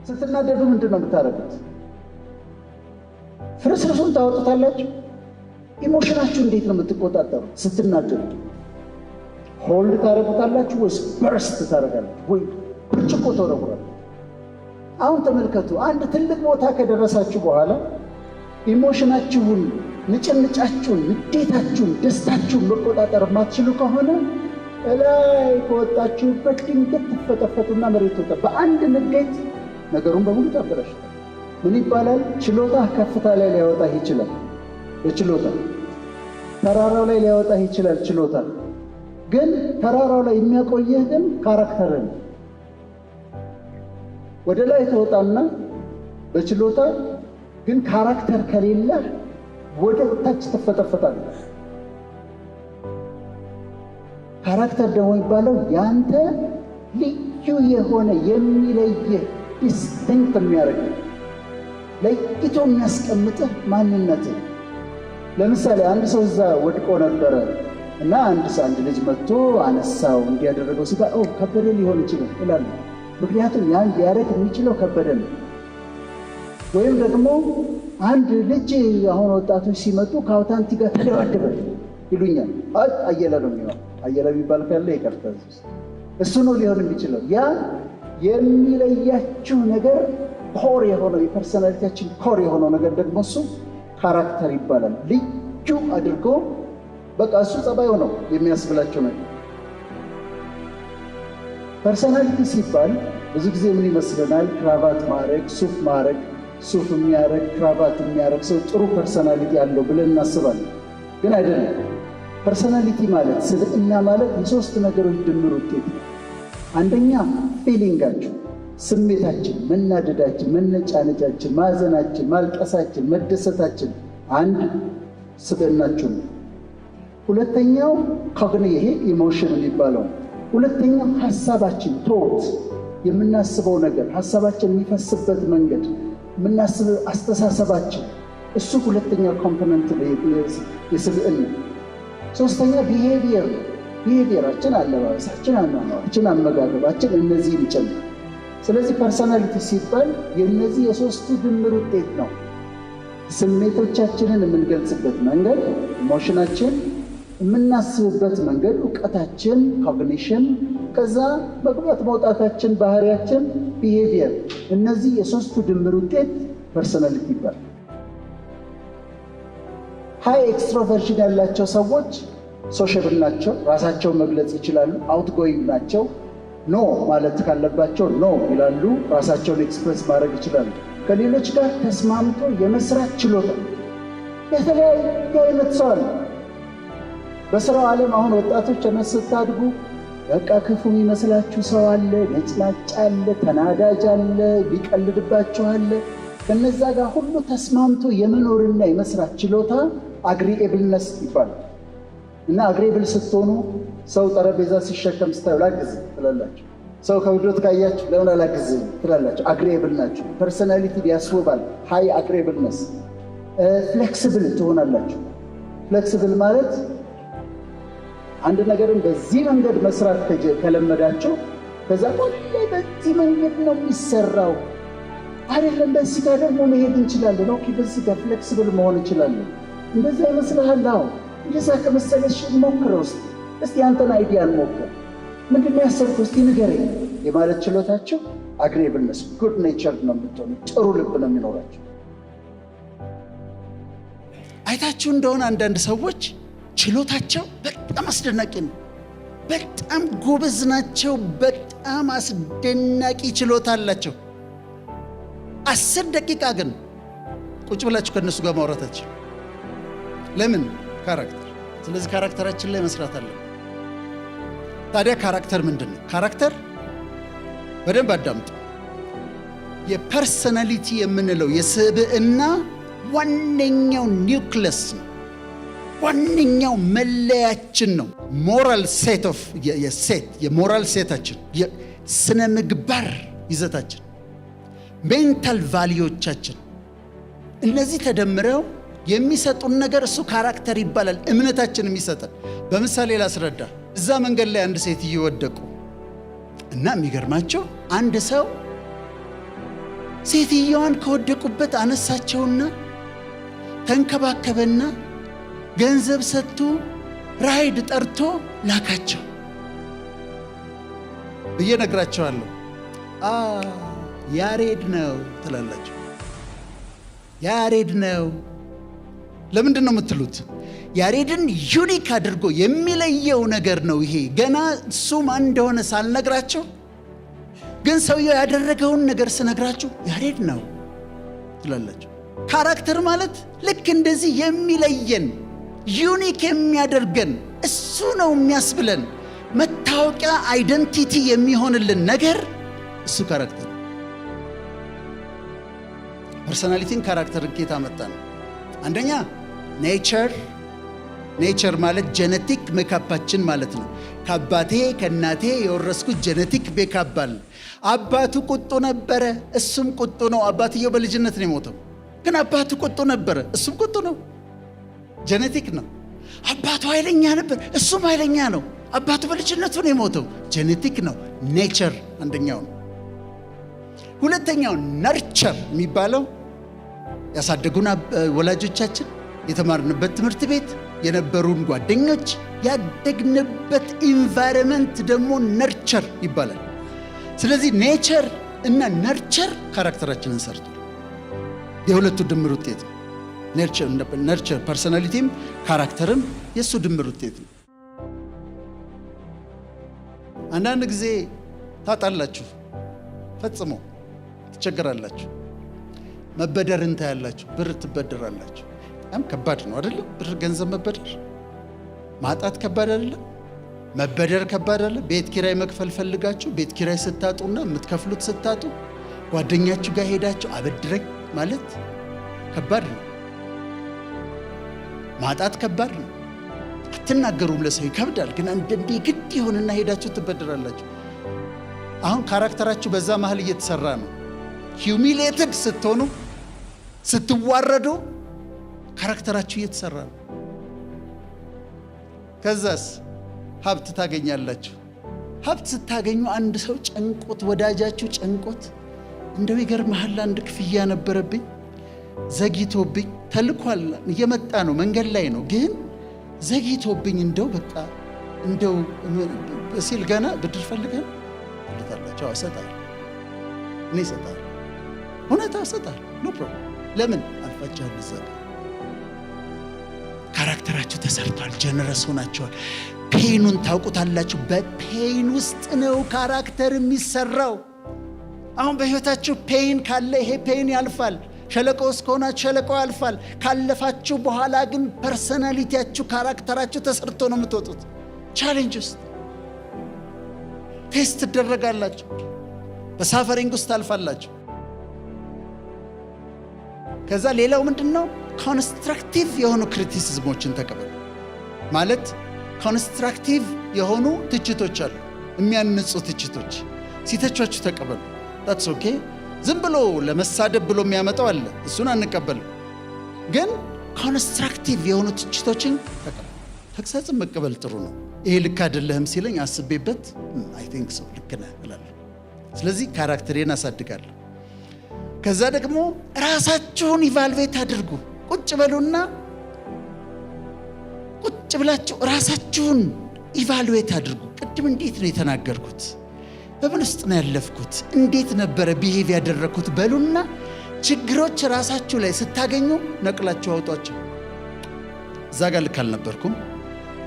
ስትናደዱ ምንድነው የምታረጉት? ፍርስርሱን ታወጡታላችሁ። ኢሞሽናችሁ እንዴት ነው የምትቆጣጠሩት? ስትናደዱ ሆልድ ታረጉታላችሁ ወይስ በርስት ታረጋላችሁ ወይ ብርጭቆ ተወረውራላችሁ? አሁን ተመልከቱ። አንድ ትልቅ ቦታ ከደረሳችሁ በኋላ ኢሞሽናችሁን፣ ንጭንጫችሁን፣ ንዴታችሁን፣ ደስታችሁን መቆጣጠር ማትችሉ ከሆነ እላይ ከወጣችሁበት ድንገት ትፈጠፈጡና መሬት ወጣ። በአንድ ንዴት ነገሩን በሙሉ ታበላሽታል። ምን ይባላል? ችሎታ ከፍታ ላይ ሊያወጣህ ይችላል። በችሎታ ተራራው ላይ ሊያወጣህ ይችላል። ችሎታ ግን ተራራው ላይ የሚያቆየህ ግን ካራክተርን ወደ ላይ ተወጣና በችሎታ ግን ካራክተር ከሌለ ወደ ታች ትፈጠፈጣለህ። ካራክተር ደግሞ የሚባለው ያንተ ልዩ የሆነ የሚለየህ ዲስቲንክት የሚያደርግህ ለይቶ የሚያስቀምጥህ ማንነትህ። ለምሳሌ አንድ ሰው እዛ ወድቆ ነበረ እና አንድ ልጅ መጥቶ አነሳው እንዲያደረገው ሲባል ከበደ ሊሆን ይችላል ይላል። ምክንያቱም ያን ሊያደርግ የሚችለው ከበደ ነው። ወይም ደግሞ አንድ ልጅ አሁን ወጣቶች ሲመጡ ከአውታንቲ ጋር ተደባደበ ይሉኛል። አየለ ነው የሚሆነው። አየለ የሚባል ካለ ይቀርታል። እሱ ነው ሊሆን የሚችለው። ያ የሚለያችሁ ነገር ኮር የሆነው የፐርሰናሊቲያችን ኮር የሆነው ነገር ደግሞ እሱ ካራክተር ይባላል። ልዩ አድርጎ በቃ እሱ ጸባዩ ነው የሚያስብላቸው ነገር። ፐርሰናሊቲ ሲባል ብዙ ጊዜ ምን ይመስለናል? ክራቫት ማድረግ፣ ሱፍ ማድረግ፣ ሱፍ የሚያደርግ ክራቫት የሚያደርግ ሰው ጥሩ ፐርሰናሊቲ አለው ብለን እናስባለን። ግን አይደለም። ፐርሰናሊቲ ማለት ስብዕና ማለት የሶስት ነገሮች ድምር ውጤት ነው። አንደኛ ፊሊንጋችን፣ ስሜታችን፣ መናደዳችን፣ መነጫነጫችን፣ ማዘናችን፣ ማልቀሳችን፣ መደሰታችን አንድ ስብዕናችን ነው። ሁለተኛው ይሄ ኢሞሽን የሚባለው። ሁለተኛው ሐሳባችን፣ ቶት የምናስበው ነገር፣ ሐሳባችን የሚፈስበት መንገድ፣ የምናስበው አስተሳሰባችን፣ እሱ ሁለተኛው ኮምፖነንት የስብዕና። ሶስተኛ ቢሄቪየራችን፣ አለባበሳችን፣ አኗኗራችን፣ አመጋገባችን እነዚህን ይጨምራል። ስለዚህ ፐርሰናሊቲ ሲባል የእነዚህ የሶስቱ ድምር ውጤት ነው። ስሜቶቻችንን የምንገልጽበት መንገድ ኢሞሽናችን፣ የምናስብበት መንገድ እውቀታችን ኮግኒሽን፣ ከዛ መግባት መውጣታችን ባህሪያችን ቢሄቪየር። እነዚህ የሶስቱ ድምር ውጤት ፐርሰናሊቲ ይባላል። ሃይ ኤክስትሮቨርሽን ያላቸው ሰዎች ሶሻብል ናቸው፣ ራሳቸውን መግለጽ ይችላሉ፣ አውትጎይንግ ናቸው። ኖ ማለት ካለባቸው ኖ ይላሉ፣ ራሳቸውን ኤክስፕሬስ ማድረግ ይችላሉ። ከሌሎች ጋር ተስማምቶ የመስራት ችሎታ። የተለያዩ አይነት ሰው አለ በስራው ዓለም። አሁን ወጣቶች ስታድጉ በቃ ክፉ የሚመስላችሁ ሰው አለ፣ ነጭናጭ አለ፣ ተናዳጅ አለ፣ ሊቀልድባችሁ አለ። ከነዛ ጋር ሁሉ ተስማምቶ የመኖርና የመስራት ችሎታ አግሪኤብልነስ ይባላል። እና አግሪኤብል ስትሆኑ ሰው ጠረጴዛ ሲሸከም ስታዩ ላግዝ ትላላችሁ። ሰው ከብዶት ካያችሁ ለምን አላግዝ ትላላችሁ። አግሪኤብል ናችሁ። ፐርሰናሊቲ ያስውባል። ሃይ አግሪኤብልነስ። ፍሌክሲብል ትሆናላችሁ። ፍሌክሲብል ማለት አንድ ነገርን በዚህ መንገድ መስራት ከለመዳችሁ ከዛ ሁሌ በዚህ መንገድ ነው የሚሰራው አይደለም፣ በዚህ ጋር ደግሞ መሄድ እንችላለን። ኦኬ በዚህ ጋር ፍሌክሲብል መሆን እንችላለን። እንደዛ ይመስልሃል? አዎ እንደዛ ከመሰለሽ ሞክረው እስቲ አንተን አይዲያ ሞክር። ምንድነው ያሰብኩት እስቲ ንገረኝ የማለት ችሎታቸው አግሪኤብልነስ፣ ጉድ ኔቸር ነው የምትሆኑ። ጥሩ ልብ ነው የሚኖራቸው። አይታችሁ እንደሆነ አንዳንድ ሰዎች ችሎታቸው በጣም አስደናቂ ነው። በጣም ጎበዝ ናቸው። በጣም አስደናቂ ችሎታ አላቸው። 10 ደቂቃ ግን ቁጭ ብላችሁ ከነሱ ጋር ማውራታችሁ ለምን? ካራክተር። ስለዚህ ካራክተራችን ላይ መስራት አለ። ታዲያ ካራክተር ምንድን ነው? ካራክተር በደንብ አዳምጡ። የፐርሰናሊቲ የምንለው የስብዕና ዋነኛው ኒውክለስ ነው። ዋነኛው መለያችን ነው። ሞራል ሴት ኦፍ የሞራል ሴታችን፣ የስነ ምግባር ይዘታችን፣ ሜንታል ቫሊዮቻችን፣ እነዚህ ተደምረው የሚሰጡን ነገር እሱ ካራክተር ይባላል። እምነታችን የሚሰጠን። በምሳሌ ላስረዳ። እዛ መንገድ ላይ አንድ ሴት እየወደቁ እና የሚገርማቸው አንድ ሰው ሴትዮዋን ከወደቁበት አነሳቸውና ተንከባከበና ገንዘብ ሰጥቶ ራይድ ጠርቶ ላካቸው ብዬ ነግራቸዋለሁ። ያሬድ ነው ትላላችሁ። ያሬድ ነው ለምንድን ነው የምትሉት? ያሬድን ዩኒክ አድርጎ የሚለየው ነገር ነው ይሄ። ገና እሱ ማን እንደሆነ ሳልነግራቸው ግን ሰውየው ያደረገውን ነገር ስነግራችሁ ያሬድ ነው ትላላችሁ። ካራክተር ማለት ልክ እንደዚህ የሚለየን ዩኒክ የሚያደርገን እሱ ነው የሚያስብለን መታወቂያ አይደንቲቲ የሚሆንልን ነገር እሱ ካራክተር። ፐርሰናሊቲን ካራክተርን ከየት አመጣን? አንደኛ ኔቸር ማለት ጄኔቲክ ሜካፓችን ማለት ነው። ከአባቴ ከእናቴ የወረስኩት ጄኔቲክ ሜካፕ አለ። አባቱ ቁጡ ነበረ፣ እሱም ቁጡ ነው። አባትየው በልጅነት ነው የሞተው፣ ግን አባቱ ቁጡ ነበረ፣ እሱም ቁጡ ነው። ጄኔቲክ ነው። አባቱ ኃይለኛ ነበር፣ እሱም ኃይለኛ ነው። አባቱ በልጅነቱ ነው የሞተው፣ ጄኔቲክ ነው። ኔቸር አንደኛው ነው። ሁለተኛው ነርቸር የሚባለው ያሳደጉን ወላጆቻችን፣ የተማርንበት ትምህርት ቤት፣ የነበሩን ጓደኞች፣ ያደግንበት ኢንቫይሮንመንት ደግሞ ነርቸር ይባላል። ስለዚህ ኔቸር እና ነርቸር ካራክተራችንን ሰርቷል። የሁለቱ ድምር ውጤት ነው። ነርቸር ፐርሰናሊቲም ካራክተርም የሱ ድምር ውጤት ነው። አንዳንድ ጊዜ ታጣላችሁ፣ ፈጽሞ ትቸገራላችሁ። መበደርን ታያላችሁ፣ ብር ትበደራላችሁ። በጣም ከባድ ነው አይደለም? ብር ገንዘብ መበደር ማጣት ከባድ አይደለም? መበደር ከባድ አይደለም? ቤት ኪራይ መክፈል ፈልጋችሁ ቤት ኪራይ ስታጡና የምትከፍሉት ስታጡ ጓደኛችሁ ጋር ሄዳችሁ አበድረኝ ማለት ከባድ ነው። ማጣት ከባድ ነው። አትናገሩም፣ ለሰው ይከብዳል። ግን አንዳንዴ ግድ ይሆንና ሄዳችሁ ትበደራላችሁ። አሁን ካራክተራችሁ በዛ መሀል እየተሰራ ነው። ሂዩሚሌትድ ስትሆኑ፣ ስትዋረዱ ካራክተራችሁ እየተሰራ ነው። ከዛስ ሀብት ታገኛላችሁ። ሀብት ስታገኙ አንድ ሰው ጨንቆት፣ ወዳጃችሁ ጨንቆት፣ እንደው ይገርምሃል አንድ ክፍያ ነበረብኝ ዘግይቶብኝ፣ ተልኳል እየመጣ ነው መንገድ ላይ ነው ግን ዘግይቶብኝ እንደው በቃ እንደው ሲል ገና ብድር ፈልገን ልታላችሁ እሰጣለሁ፣ እኔ እሰጣለሁ፣ እውነታ እሰጣለሁ፣ ኖ ፕሮብለም። ለምን አልፋችኋል? ዘጋ ካራክተራችሁ ተሰርቷል፣ ጀነረስ ሆናችኋል። ፔኑን ታውቁታላችሁ። በፔን ውስጥ ነው ካራክተር የሚሰራው። አሁን በህይወታችሁ ፔን ካለ ይሄ ፔን ያልፋል። ሸለቆ ውስጥ ከሆናችሁ ሸለቆ ያልፋል። ካለፋችሁ በኋላ ግን ፐርሰናሊቲያችሁ፣ ካራክተራችሁ ተሰርቶ ነው የምትወጡት። ቻሌንጅ ውስጥ ቴስት ትደረጋላችሁ። በሳፈሪንግ ውስጥ ታልፋላችሁ። ከዛ ሌላው ምንድን ነው? ኮንስትራክቲቭ የሆኑ ክሪቲሲዝሞችን ተቀበሉ። ማለት ኮንስትራክቲቭ የሆኑ ትችቶች አሉ፣ የሚያንጹ ትችቶች። ሲተቿችሁ ተቀበሉ። ታትስ ኦኬ። ዝም ብሎ ለመሳደብ ብሎ የሚያመጣው አለ፣ እሱን አንቀበልም። ግን ኮንስትራክቲቭ የሆኑ ትችቶችን ተቀበሉ። ተግሳጽን መቀበል ጥሩ ነው። ይሄ ልክ አይደለህም ሲለኝ አስቤበት አይ ቲንክ ሶ ልክ ነህ እላለሁ። ስለዚህ ካራክተሬን አሳድጋለሁ። ከዛ ደግሞ ራሳችሁን ኢቫልቬት አድርጉ። ቁጭ በሉና ቁጭ ብላችሁ ራሳችሁን ኢቫሉዌት አድርጉ። ቅድም እንዴት ነው የተናገርኩት? በምን ውስጥ ነው ያለፍኩት? እንዴት ነበረ ቢሄቭ ያደረኩት? በሉና ችግሮች ራሳችሁ ላይ ስታገኙ ነቅላችሁ አውጧቸው። እዛ ጋር ልክ አልነበርኩም፣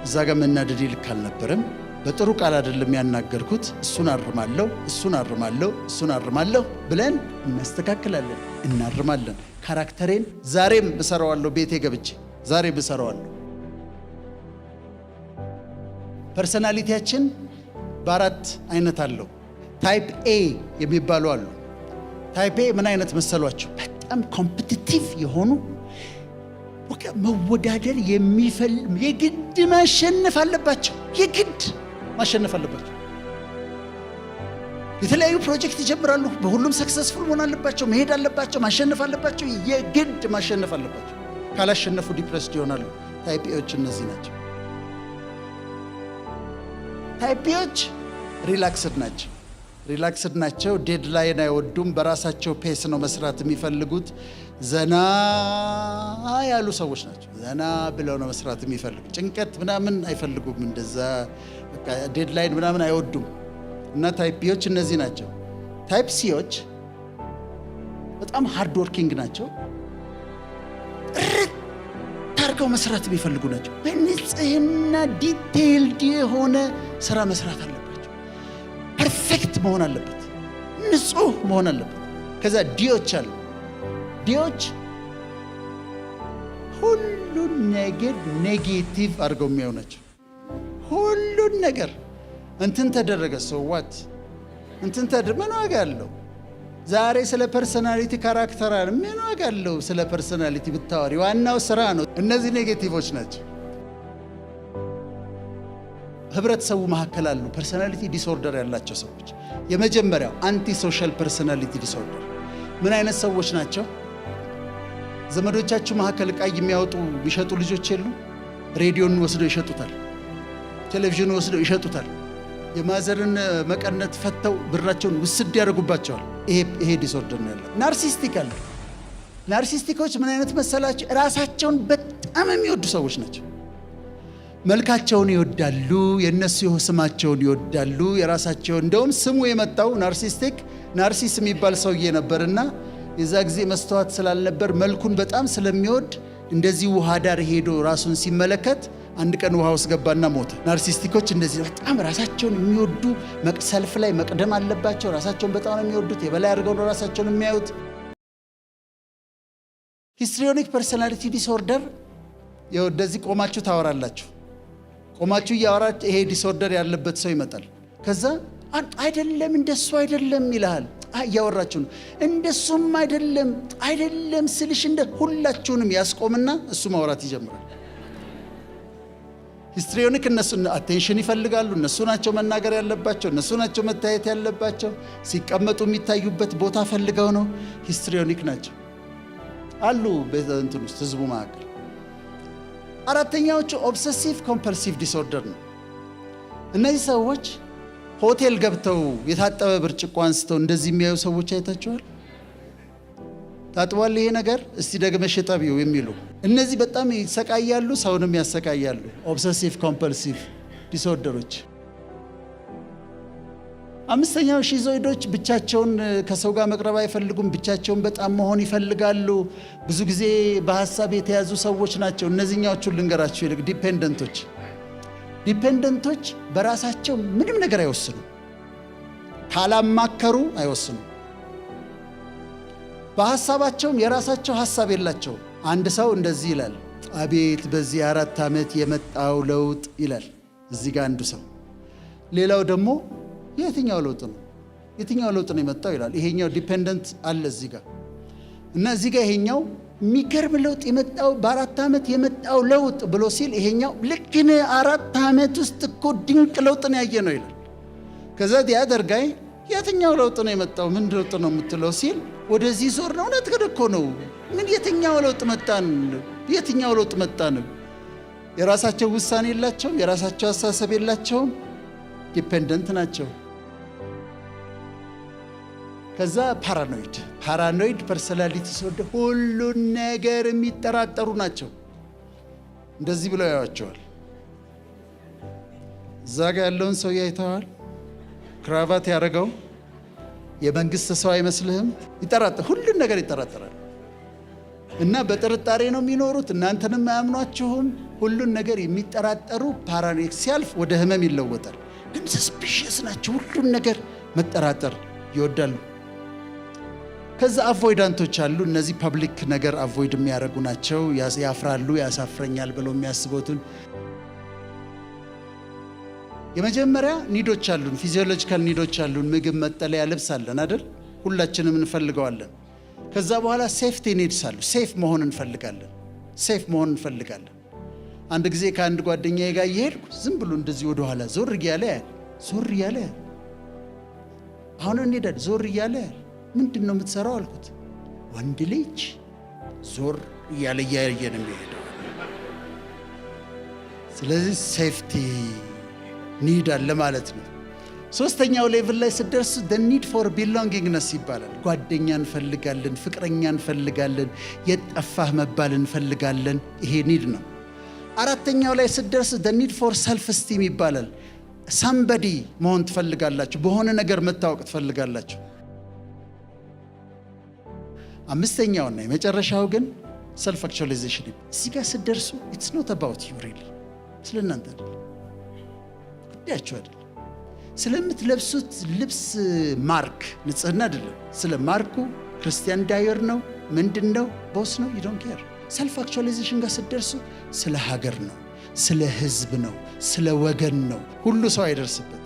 እዛ ጋር መናደዴ ልክ አልነበረም፣ በጥሩ ቃል አይደለም ያናገርኩት፣ እሱን አርማለሁ፣ እሱን አርማለሁ፣ እሱን አርማለሁ ብለን እናስተካክላለን፣ እናርማለን። ካራክተሬን ዛሬም እሰራዋለሁ፣ ቤቴ ገብቼ ዛሬም እሰራዋለሁ። ፐርሰናሊቲያችን በአራት አይነት አለው። ታይፕ ኤ የሚባሉ አሉ። ታይፕ ኤ ምን አይነት መሰሏቸው? በጣም ኮምፒቲቲቭ የሆኑ መወዳደር የግድ ማሸነፍ አለባቸው። የግድ ማሸነፍ አለባቸው። የተለያዩ ፕሮጀክት ይጀምራሉ። በሁሉም ሰክሰስፉል መሆን አለባቸው፣ መሄድ አለባቸው፣ ማሸነፍ አለባቸው። የግድ ማሸነፍ አለባቸው። ካላሸነፉ ዲፕሬስድ ይሆናሉ። ታይፕ ኤዎች እነዚህ ናቸው። ታይፕ ኤዎች ሪላክስድ ናቸው። ሪላክስድ ናቸው። ዴድላይን አይወዱም። በራሳቸው ፔስ ነው መስራት የሚፈልጉት። ዘና ያሉ ሰዎች ናቸው። ዘና ብለው ነው መስራት የሚፈልጉት። ጭንቀት ምናምን አይፈልጉም። እንደዛ በቃ ዴድላይን ምናምን አይወዱም። እና ታይፕ ቢዎች እነዚህ ናቸው። ታይፕ ሲዎች በጣም ሃርድ ወርኪንግ ናቸው። ጥርት አድርገው መስራት የሚፈልጉ ናቸው። በንጽህና ዲቴይልድ የሆነ ስራ መስራት አለባቸው። ፐርፌክት መሆን አለበት። ንጹህ መሆን አለበት። ከዛ ዲዎች አሉ። ዲዎች ሁሉን ነገር ኔጌቲቭ አድርገው የሚያዩ ናቸው። ሁሉን ነገር እንትን ተደረገ ሰዋት እንትን ምን ዋጋ አለው? ዛሬ ስለ ፐርሰናሊቲ ካራክተር ምን ዋጋ አለው? ስለ ፐርሰናሊቲ ብታወሪ ዋናው ስራ ነው። እነዚህ ኔጌቲቮች ናቸው። ህብረተሰቡ መካከል አሉ ፐርሰናሊቲ ዲስኦርደር ያላቸው ሰዎች። የመጀመሪያው አንቲ ሶሻል ፐርሰናሊቲ ዲስኦርደር። ምን አይነት ሰዎች ናቸው? ዘመዶቻችሁ መካከል ዕቃ የሚያወጡ የሚሸጡ ልጆች የሉ? ሬዲዮን ወስደው ይሸጡታል። ቴሌቪዥን ወስደው ይሸጡታል። የማዘርን መቀነት ፈተው ብራቸውን ውስድ ያደርጉባቸዋል። ይሄ ዲስኦርደር ነው ያለው። ናርሲስቲካል ናርሲስቲኮች ምን አይነት መሰላቸው? ራሳቸውን በጣም የሚወዱ ሰዎች ናቸው። መልካቸውን ይወዳሉ። የነሱ ስማቸውን ይወዳሉ። የራሳቸውን እንደውም ስሙ የመጣው ናርሲስ የሚባል ሰውዬ ነበርና የዛ ጊዜ መስተዋት ስላልነበር መልኩን በጣም ስለሚወድ እንደዚህ ውሃ ዳር ሄዶ ራሱን ሲመለከት አንድ ቀን ውሃ ውስጥ ገባና ሞተ። ናርሲስቲኮች እንደዚህ በጣም ራሳቸውን የሚወዱ ሰልፍ ላይ መቅደም አለባቸው። ራሳቸውን በጣም ነው የሚወዱት። የበላይ አድርገው ነው ራሳቸውን የሚያዩት። ሂስትሪዮኒክ ፐርሰናሊቲ ዲስኦርደር እንደዚህ ቆማችሁ ታወራላችሁ። ቆማችሁ እያወራችሁ ይሄ ዲስኦርደር ያለበት ሰው ይመጣል። ከዛ አይደለም እንደሱ አይደለም ይልሃል። እያወራችሁ ነው። እንደሱም አይደለም ስልሽ እንደ ሁላችሁንም ያስቆምና እሱ ማውራት ይጀምራል። ሂስትሪዮኒክ እነሱ አቴንሽን ይፈልጋሉ። እነሱ ናቸው መናገር ያለባቸው። እነሱ ናቸው መታየት ያለባቸው። ሲቀመጡ የሚታዩበት ቦታ ፈልገው ነው። ሂስትሪዮኒክ ናቸው አሉ በእንትን ውስጥ ህዝቡ መካከል። አራተኛዎቹ ኦብሰሲቭ ኮምፐልሲቭ ዲስኦርደር ነው። እነዚህ ሰዎች ሆቴል ገብተው የታጠበ ብርጭቆ አንስተው እንደዚህ የሚያዩ ሰዎች አይታችኋል? ታጥቧል ይሄ ነገር እስቲ ደግመሽ ጠቢው የሚሉ እነዚህ በጣም ይሰቃያሉ፣ ሰውንም ያሰቃያሉ። ኦብሰሲቭ ኮምፐልሲቭ ዲስኦርደሮች። አምስተኛው ሺዞይዶች ብቻቸውን ከሰው ጋር መቅረብ አይፈልጉም። ብቻቸውን በጣም መሆን ይፈልጋሉ። ብዙ ጊዜ በሀሳብ የተያዙ ሰዎች ናቸው። እነዚህኛዎቹን ልንገራቸው ይልቅ ዲፔንደንቶች በራሳቸው ምንም ነገር አይወስኑም። ካላማከሩ አይወስኑም። በሀሳባቸውም የራሳቸው ሀሳብ የላቸውም። አንድ ሰው እንደዚህ ይላል፣ አቤት በዚህ 4 ዓመት የመጣው ለውጥ ይላል እዚህ ጋር አንዱ ሰው። ሌላው ደግሞ የትኛው ለውጥ ነው የመጣው ይላል። ይሄኛው ዲፔንደንት አለ እዚህ ጋር እና እዚህ ጋር ይሄኛው የሚገርም ለውጥ የመጣው በ4 ዓመት የመጣው ለውጥ ብሎ ሲል ይሄኛው ልክ 4 ዓመት ውስጥ እኮ ድንቅ ለውጥ ነው ያየ ነው ይላል። ከዛ ያደርጋይ የትኛው ለውጥ ነው የመጣው? ምን ለውጥ ነው የምትለው ሲል ወደዚህ ዞር ነው። እውነት እኮ ነው። ምን የትኛው ለውጥ መጣን? የራሳቸው ውሳኔ የላቸውም። የራሳቸው አስተሳሰብ የላቸውም። ዲፔንደንት ናቸው። ከዛ ፓራኖይድ ፐርሰናሊቲ ዲስኦርደር ሁሉን ነገር የሚጠራጠሩ ናቸው። እንደዚህ ብለው ያዩዋቸዋል። እዛ ጋ ያለውን ሰው ያይተዋል። ክራቫት ያደረገው የመንግስት ሰው አይመስልህም? ሁሉን ነገር ይጠራጠራል። እና በጥርጣሬ ነው የሚኖሩት። እናንተንም አያምኗችሁም። ሁሉን ነገር የሚጠራጠሩ ፓራኖይድ ሲያልፍ ወደ ህመም ይለወጣል። ግን ሰስፒሽየስ ናቸው። ሁሉን ነገር መጠራጠር ይወዳሉ። ከዛ አቮይዳንቶች አሉ። እነዚህ ፐብሊክ ነገር አቮይድ የሚያደርጉ ናቸው። ያፍራሉ። ያሳፍረኛል ብለው የሚያስቡትን። የመጀመሪያ ኒዶች አሉን፣ ፊዚዮሎጂካል ኒዶች አሉን። ምግብ፣ መጠለያ፣ ልብስ አለን አይደል? ሁላችንም እንፈልገዋለን። ከዛ በኋላ ሴፍቲ ኒድስ አሉ። ሴፍ መሆን እንፈልጋለን። አንድ ጊዜ ከአንድ ጓደኛዬ ጋር እየሄድኩ ዝም ብሎ እንደዚህ ወደ ኋላ ዞር እያለ ያል አሁን እንሄዳለን። ዞር እያለ ያል ምንድን ነው የምትሰራው አልኩት። ወንድ ልጅ ዞር እያለ እያየ ነው የሚሄደው። ስለዚህ ሴፍቲ ኒድ አለ ማለት ነው። ሶስተኛው ሌቭል ላይ ስትደርሱ the need for belongingness ይባላል። ጓደኛ እንፈልጋለን፣ ፍቅረኛ እንፈልጋለን፣ የጠፋህ መባል እንፈልጋለን። ይሄ ኒድ ነው። አራተኛው ላይ ስትደርሱ the need for self esteem ይባላል። somebody መሆን ትፈልጋላችሁ፣ በሆነ ነገር መታወቅ ትፈልጋላችሁ። አምስተኛውና የመጨረሻው ግን self actualization ይባላል። እዚህ ጋር ስትደርሱ it's not about you really፣ ስለ እናንተ አይደለም፣ ጉዳያችሁ አይደለም። ስለምትለብሱት ልብስ ማርክ ንጽህና አይደለም። ስለ ማርኩ ክርስቲያን ዳየር ነው ምንድን ነው ቦስ ነው you don't care። ሰልፍ አክቹዋላይዜሽን ጋር ስትደርሱ ስለ ሀገር ነው፣ ስለ ህዝብ ነው፣ ስለ ወገን ነው። ሁሉ ሰው አይደርስበት።